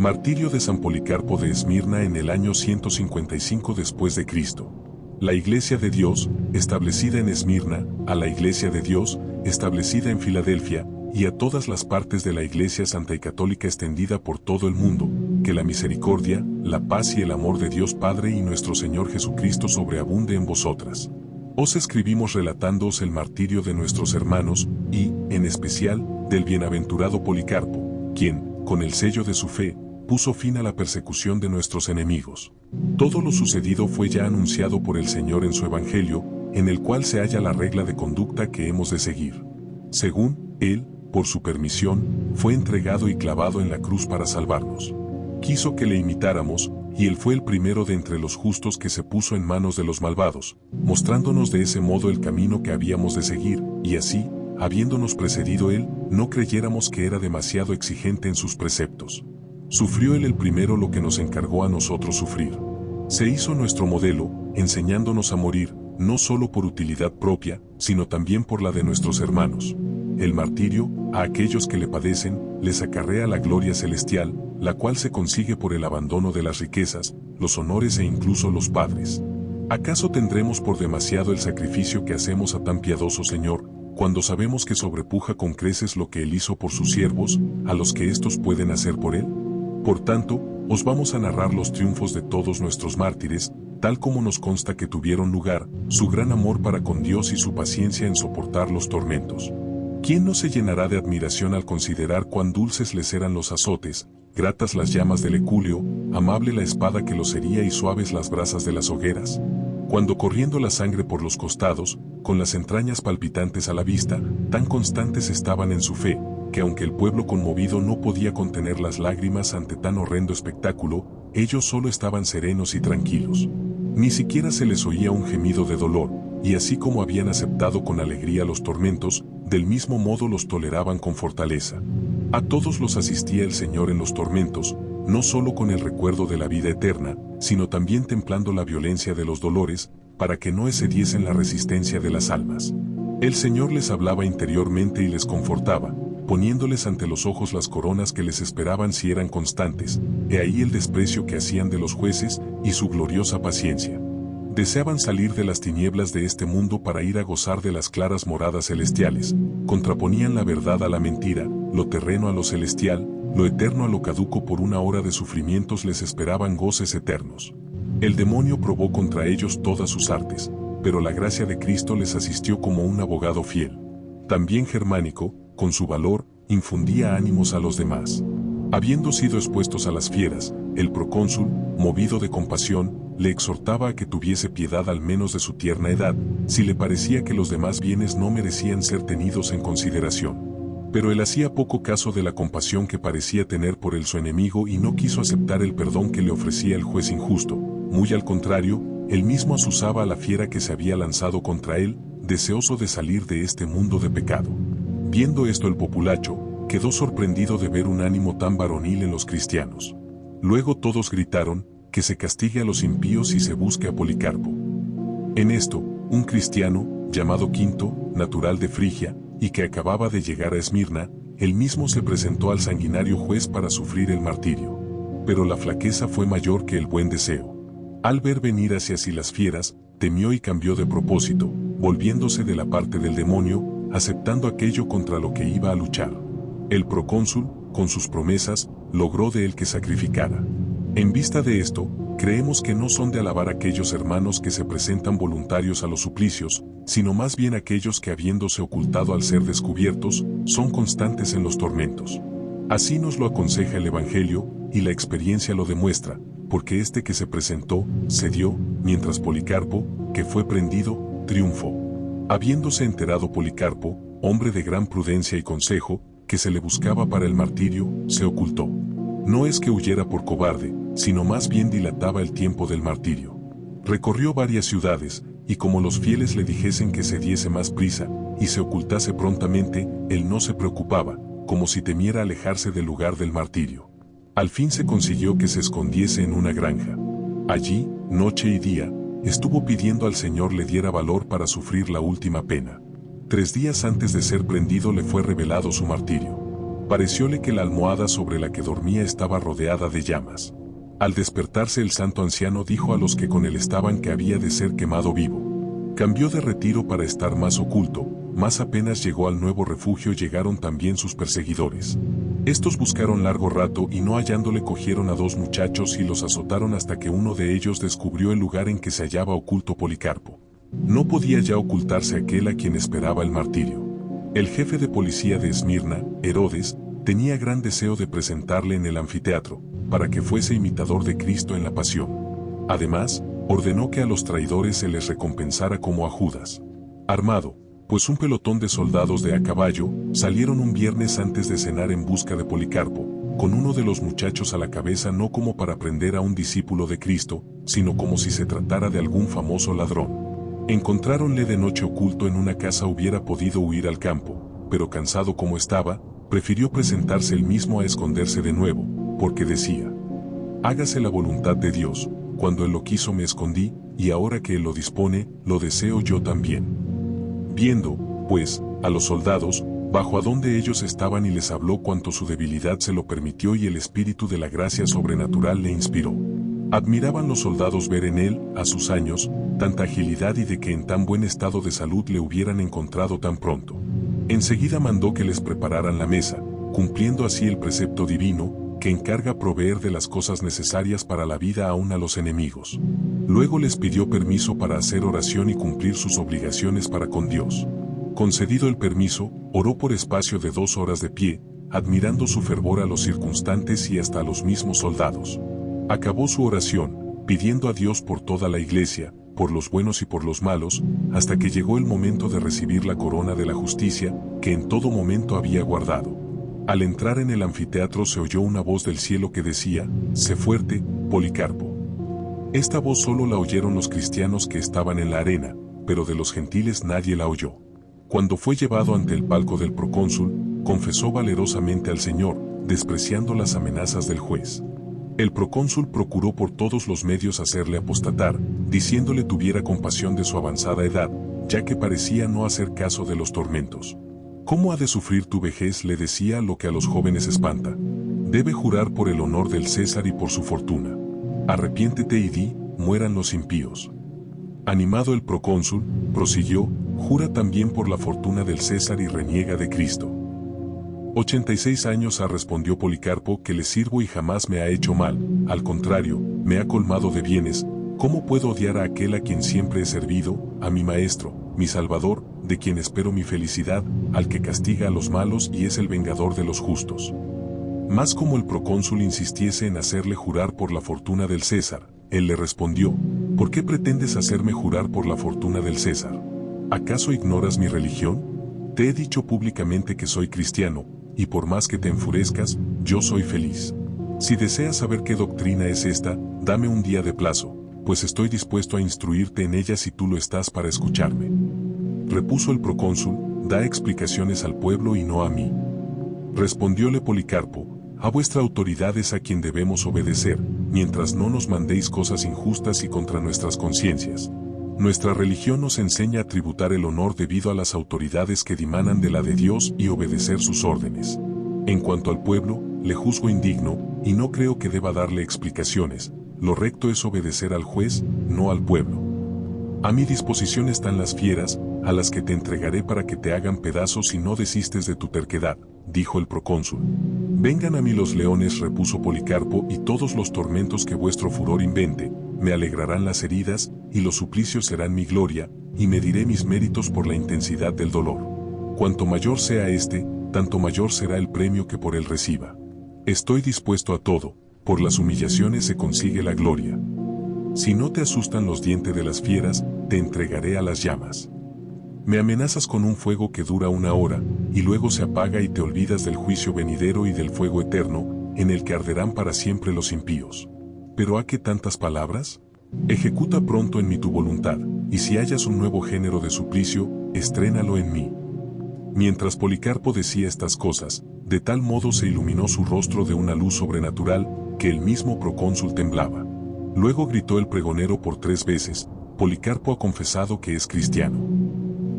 Martirio de San Policarpo de Esmirna en el año 155 después de Cristo. La Iglesia de Dios, establecida en Esmirna, a la Iglesia de Dios, establecida en Filadelfia, y a todas las partes de la Iglesia Santa y Católica extendida por todo el mundo, que la misericordia, la paz y el amor de Dios Padre y nuestro Señor Jesucristo sobreabunde en vosotras. Os escribimos relatándoos el martirio de nuestros hermanos, y, en especial, del bienaventurado Policarpo, quien, con el sello de su fe, puso fin a la persecución de nuestros enemigos. Todo lo sucedido fue ya anunciado por el Señor en su Evangelio, en el cual se halla la regla de conducta que hemos de seguir. Según Él, por su permisión, fue entregado y clavado en la cruz para salvarnos. Quiso que le imitáramos, y Él fue el primero de entre los justos que se puso en manos de los malvados, mostrándonos de ese modo el camino que habíamos de seguir, y así, habiéndonos precedido Él, no creyéramos que era demasiado exigente en sus preceptos. Sufrió Él el primero lo que nos encargó a nosotros sufrir. Se hizo nuestro modelo, enseñándonos a morir, no solo por utilidad propia, sino también por la de nuestros hermanos. El martirio, a aquellos que le padecen, les acarrea la gloria celestial, la cual se consigue por el abandono de las riquezas, los honores e incluso los padres. ¿Acaso tendremos por demasiado el sacrificio que hacemos a tan piadoso Señor, cuando sabemos que sobrepuja con creces lo que Él hizo por sus siervos, a los que éstos pueden hacer por Él? Por tanto, os vamos a narrar los triunfos de todos nuestros mártires, tal como nos consta que tuvieron lugar, su gran amor para con Dios y su paciencia en soportar los tormentos. ¿Quién no se llenará de admiración al considerar cuán dulces les eran los azotes, gratas las llamas del eculio, amable la espada que los hería y suaves las brasas de las hogueras? Cuando corriendo la sangre por los costados, con las entrañas palpitantes a la vista, tan constantes estaban en su fe, que aunque el pueblo conmovido no podía contener las lágrimas ante tan horrendo espectáculo, ellos solo estaban serenos y tranquilos. Ni siquiera se les oía un gemido de dolor, y así como habían aceptado con alegría los tormentos, del mismo modo los toleraban con fortaleza. A todos los asistía el Señor en los tormentos, no solo con el recuerdo de la vida eterna, sino también templando la violencia de los dolores, para que no excediesen la resistencia de las almas. El Señor les hablaba interiormente y les confortaba, poniéndoles ante los ojos las coronas que les esperaban si eran constantes, he ahí el desprecio que hacían de los jueces y su gloriosa paciencia. Deseaban salir de las tinieblas de este mundo para ir a gozar de las claras moradas celestiales, contraponían la verdad a la mentira, lo terreno a lo celestial, lo eterno a lo caduco. Por una hora de sufrimientos les esperaban goces eternos. El demonio probó contra ellos todas sus artes, pero la gracia de Cristo les asistió como un abogado fiel. También Germánico, con su valor, infundía ánimos a los demás. Habiendo sido expuestos a las fieras, el procónsul, movido de compasión, le exhortaba a que tuviese piedad al menos de su tierna edad, si le parecía que los demás bienes no merecían ser tenidos en consideración. Pero él hacía poco caso de la compasión que parecía tener por él su enemigo y no quiso aceptar el perdón que le ofrecía el juez injusto. Muy al contrario, él mismo azuzaba a la fiera que se había lanzado contra él, deseoso de salir de este mundo de pecado. Viendo esto el populacho, quedó sorprendido de ver un ánimo tan varonil en los cristianos. Luego todos gritaron, que se castigue a los impíos y se busque a Policarpo. En esto, un cristiano, llamado Quinto, natural de Frigia, y que acababa de llegar a Esmirna, él mismo se presentó al sanguinario juez para sufrir el martirio. Pero la flaqueza fue mayor que el buen deseo. Al ver venir hacia sí las fieras, temió y cambió de propósito, volviéndose de la parte del demonio, aceptando aquello contra lo que iba a luchar. El procónsul, con sus promesas, logró de él que sacrificara. En vista de esto, creemos que no son de alabar aquellos hermanos que se presentan voluntarios a los suplicios, sino más bien aquellos que habiéndose ocultado al ser descubiertos, son constantes en los tormentos. Así nos lo aconseja el Evangelio, y la experiencia lo demuestra, porque este que se presentó, cedió, mientras Policarpo, que fue prendido, triunfó. Habiéndose enterado Policarpo, hombre de gran prudencia y consejo, que se le buscaba para el martirio, se ocultó. No es que huyera por cobarde, sino más bien dilataba el tiempo del martirio. Recorrió varias ciudades, y como los fieles le dijesen que se diese más prisa, y se ocultase prontamente, él no se preocupaba, como si temiera alejarse del lugar del martirio. Al fin se consiguió que se escondiese en una granja. Allí, noche y día, estuvo pidiendo al Señor le diera valor para sufrir la última pena. 3 días antes de ser prendido le fue revelado su martirio. Parecióle que la almohada sobre la que dormía estaba rodeada de llamas. Al despertarse el santo anciano dijo a los que con él estaban que había de ser quemado vivo. Cambió de retiro para estar más oculto, mas apenas llegó al nuevo refugio llegaron también sus perseguidores. Estos buscaron largo rato y no hallándole cogieron a 2 muchachos y los azotaron hasta que uno de ellos descubrió el lugar en que se hallaba oculto Policarpo. No podía ya ocultarse aquel a quien esperaba el martirio. El jefe de policía de Esmirna, Herodes, tenía gran deseo de presentarle en el anfiteatro, para que fuese imitador de Cristo en la pasión. Además, ordenó que a los traidores se les recompensara como a Judas. Armado, pues un pelotón de soldados de a caballo, salieron un viernes antes de cenar en busca de Policarpo, con uno de los muchachos a la cabeza no como para prender a un discípulo de Cristo, sino como si se tratara de algún famoso ladrón. Encontráronle de noche oculto en una casa. Hubiera podido huir al campo, pero cansado como estaba, prefirió presentarse él mismo a esconderse de nuevo, porque decía: hágase la voluntad de Dios, cuando Él lo quiso me escondí, y ahora que Él lo dispone, lo deseo yo también. Viendo, pues, a los soldados, bajó a donde ellos estaban y les habló cuanto su debilidad se lo permitió y el espíritu de la gracia sobrenatural le inspiró. Admiraban los soldados ver en él, a sus años, tanta agilidad y de que en tan buen estado de salud le hubieran encontrado tan pronto. Enseguida mandó que les prepararan la mesa, cumpliendo así el precepto divino, que encarga proveer de las cosas necesarias para la vida aún a los enemigos. Luego les pidió permiso para hacer oración y cumplir sus obligaciones para con Dios. Concedido el permiso, oró por espacio de 2 horas de pie, admirando su fervor a los circunstantes y hasta a los mismos soldados. Acabó su oración, pidiendo a Dios por toda la iglesia, por los buenos y por los malos, hasta que llegó el momento de recibir la corona de la justicia, que en todo momento había guardado. Al entrar en el anfiteatro se oyó una voz del cielo que decía: sé fuerte, Policarpo. Esta voz solo la oyeron los cristianos que estaban en la arena, pero de los gentiles nadie la oyó. Cuando fue llevado ante el palco del procónsul, confesó valerosamente al Señor, despreciando las amenazas del juez. El procónsul procuró por todos los medios hacerle apostatar, diciéndole tuviera compasión de su avanzada edad, ya que parecía no hacer caso de los tormentos. ¿Cómo ha de sufrir tu vejez?, le decía, lo que a los jóvenes espanta. Debe jurar por el honor del César y por su fortuna. Arrepiéntete y di, mueran los impíos. Animado el procónsul, prosiguió, jura también por la fortuna del César y reniega de Cristo. 86 años ha, respondió Policarpo, que le sirvo y jamás me ha hecho mal, al contrario, me ha colmado de bienes. ¿Cómo puedo odiar a aquel a quien siempre he servido, a mi maestro, mi salvador, de quien espero mi felicidad, al que castiga a los malos y es el vengador de los justos? Mas como el procónsul insistiese en hacerle jurar por la fortuna del César, él le respondió: ¿por qué pretendes hacerme jurar por la fortuna del César? ¿Acaso ignoras mi religión? Te he dicho públicamente que soy cristiano, y por más que te enfurezcas, yo soy feliz. Si deseas saber qué doctrina es esta, dame un día de plazo, pues estoy dispuesto a instruirte en ella si tú lo estás para escucharme. Repuso el procónsul: da explicaciones al pueblo y no a mí. Respondióle Policarpo: a vuestra autoridad es a quien debemos obedecer, mientras no nos mandéis cosas injustas y contra nuestras conciencias. Nuestra religión nos enseña a tributar el honor debido a las autoridades que dimanan de la de Dios y obedecer sus órdenes. En cuanto al pueblo, le juzgo indigno, y no creo que deba darle explicaciones. Lo recto es obedecer al juez, no al pueblo. A mi disposición están las fieras, a las que te entregaré para que te hagan pedazos si no desistes de tu terquedad, dijo el procónsul. Vengan a mí los leones, repuso Policarpo, y todos los tormentos que vuestro furor invente, me alegrarán las heridas, y los suplicios serán mi gloria, y mediré mis méritos por la intensidad del dolor. Cuanto mayor sea este, tanto mayor será el premio que por él reciba. Estoy dispuesto a todo, por las humillaciones se consigue la gloria. Si no te asustan los dientes de las fieras, te entregaré a las llamas. Me amenazas con un fuego que dura 1 hora, y luego se apaga y te olvidas del juicio venidero y del fuego eterno, en el que arderán para siempre los impíos. ¿Pero a qué tantas palabras? Ejecuta pronto en mí tu voluntad, y si hallas un nuevo género de suplicio, estrénalo en mí. Mientras Policarpo decía estas cosas, de tal modo se iluminó su rostro de una luz sobrenatural, que el mismo procónsul temblaba. Luego gritó el pregonero por 3 veces: Policarpo ha confesado que es cristiano.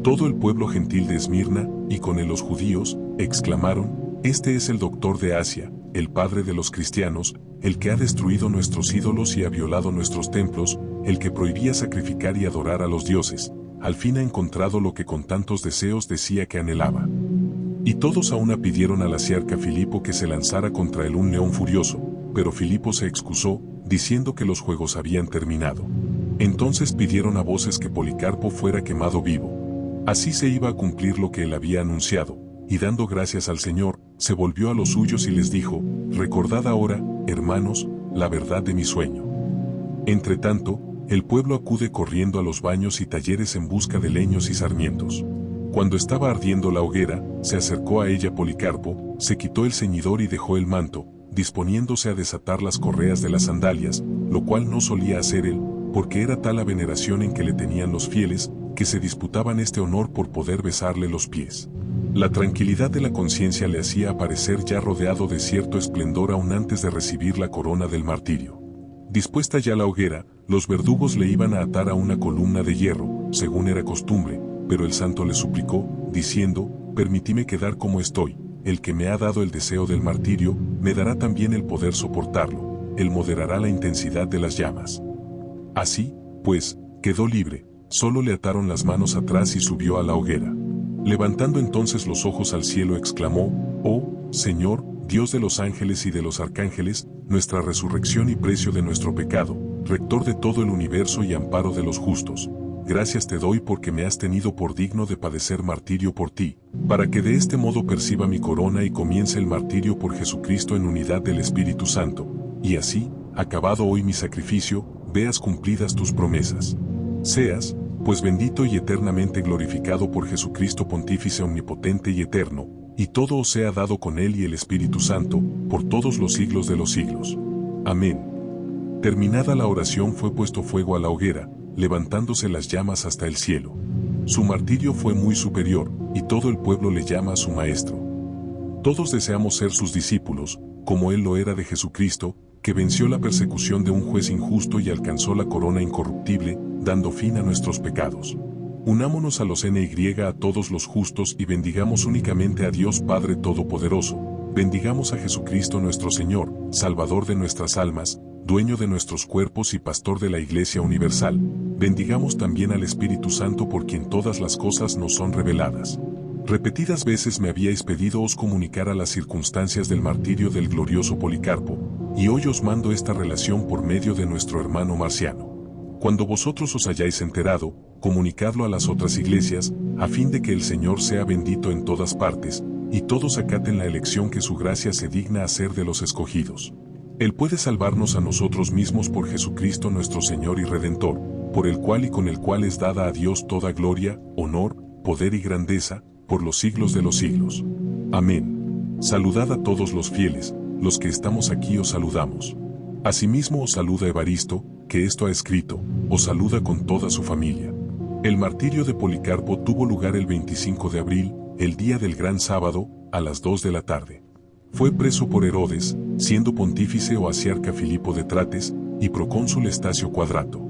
Todo el pueblo gentil de Esmirna, y con él los judíos, exclamaron: Este es el doctor de Asia, el padre de los cristianos, el que ha destruido nuestros ídolos y ha violado nuestros templos, el que prohibía sacrificar y adorar a los dioses. Al fin ha encontrado lo que con tantos deseos decía que anhelaba. Y todos a una pidieron al asiarca Filipo que se lanzara contra él un león furioso, pero Filipo se excusó, diciendo que los juegos habían terminado. Entonces pidieron a voces que Policarpo fuera quemado vivo. Así se iba a cumplir lo que él había anunciado, y dando gracias al Señor, se volvió a los suyos y les dijo: recordad ahora, hermanos, la verdad de mi sueño. Entretanto, el pueblo acude corriendo a los baños y talleres en busca de leños y sarmientos. Cuando estaba ardiendo la hoguera, se acercó a ella Policarpo, se quitó el ceñidor y dejó el manto, disponiéndose a desatar las correas de las sandalias, lo cual no solía hacer él, porque era tal la veneración en que le tenían los fieles, que se disputaban este honor por poder besarle los pies. La tranquilidad de la conciencia le hacía aparecer ya rodeado de cierto esplendor aún antes de recibir la corona del martirio. Dispuesta ya la hoguera, los verdugos le iban a atar a una columna de hierro, según era costumbre, pero el santo le suplicó, diciendo: permitime quedar como estoy, el que me ha dado el deseo del martirio, me dará también el poder soportarlo, él moderará la intensidad de las llamas. Así, pues, quedó libre, solo le ataron las manos atrás y subió a la hoguera. Levantando entonces los ojos al cielo exclamó: oh, Señor, Dios de los ángeles y de los arcángeles, nuestra resurrección y precio de nuestro pecado, rector de todo el universo y amparo de los justos. Gracias te doy porque me has tenido por digno de padecer martirio por ti, para que de este modo perciba mi corona y comience el martirio por Jesucristo en unidad del Espíritu Santo, y así, acabado hoy mi sacrificio, veas cumplidas tus promesas. Seas, pues bendito y eternamente glorificado por Jesucristo Pontífice omnipotente y eterno, y todo os sea dado con él y el Espíritu Santo, por todos los siglos de los siglos. Amén. Terminada la oración fue puesto fuego a la hoguera, levantándose las llamas hasta el cielo. Su martirio fue muy superior, y todo el pueblo le llama a su maestro. Todos deseamos ser sus discípulos, como él lo era de Jesucristo, que venció la persecución de un juez injusto y alcanzó la corona incorruptible, dando fin a nuestros pecados. Unámonos a los NY a todos los justos y bendigamos únicamente a Dios Padre Todopoderoso. Bendigamos a Jesucristo nuestro Señor, Salvador de nuestras almas, dueño de nuestros cuerpos y pastor de la Iglesia Universal. Bendigamos también al Espíritu Santo por quien todas las cosas nos son reveladas. Repetidas veces me habíais pedido os comunicara las circunstancias del martirio del glorioso Policarpo, y hoy os mando esta relación por medio de nuestro hermano Marciano. Cuando vosotros os hayáis enterado, comunicadlo a las otras iglesias, a fin de que el Señor sea bendito en todas partes, y todos acaten la elección que su gracia se digna hacer de los escogidos. Él puede salvarnos a nosotros mismos por Jesucristo nuestro Señor y Redentor, por el cual y con el cual es dada a Dios toda gloria, honor, poder y grandeza, por los siglos de los siglos. Amén. Saludad a todos los fieles, los que estamos aquí os saludamos. Asimismo os saluda Evaristo, que esto ha escrito, os saluda con toda su familia. El martirio de Policarpo tuvo lugar el 25 de abril, el día del gran sábado, a las 2 de la tarde. Fue preso por Herodes, siendo pontífice o asiarca Filipo de Trates, y procónsul Estacio Cuadrato.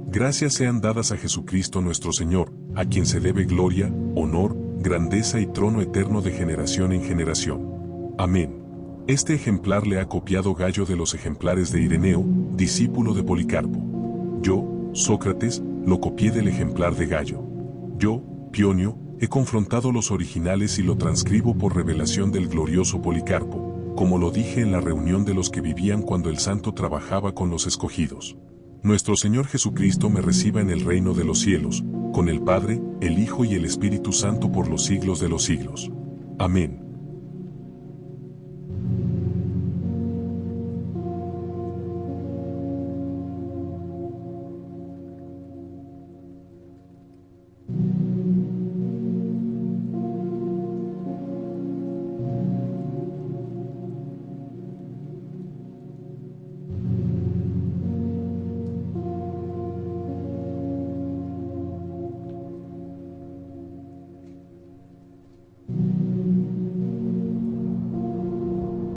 Gracias sean dadas a Jesucristo nuestro Señor, a quien se debe gloria, honor, grandeza y trono eterno de generación en generación. Amén. Este ejemplar le ha copiado Gallo de los ejemplares de Ireneo, discípulo de Policarpo. Yo, Sócrates, lo copié del ejemplar de Gallo. Yo, Pionio, he confrontado los originales y lo transcribo por revelación del glorioso Policarpo, como lo dije en la reunión de los que vivían cuando el santo trabajaba con los escogidos. Nuestro Señor Jesucristo me reciba en el reino de los cielos, con el Padre, el Hijo y el Espíritu Santo por los siglos de los siglos. Amén.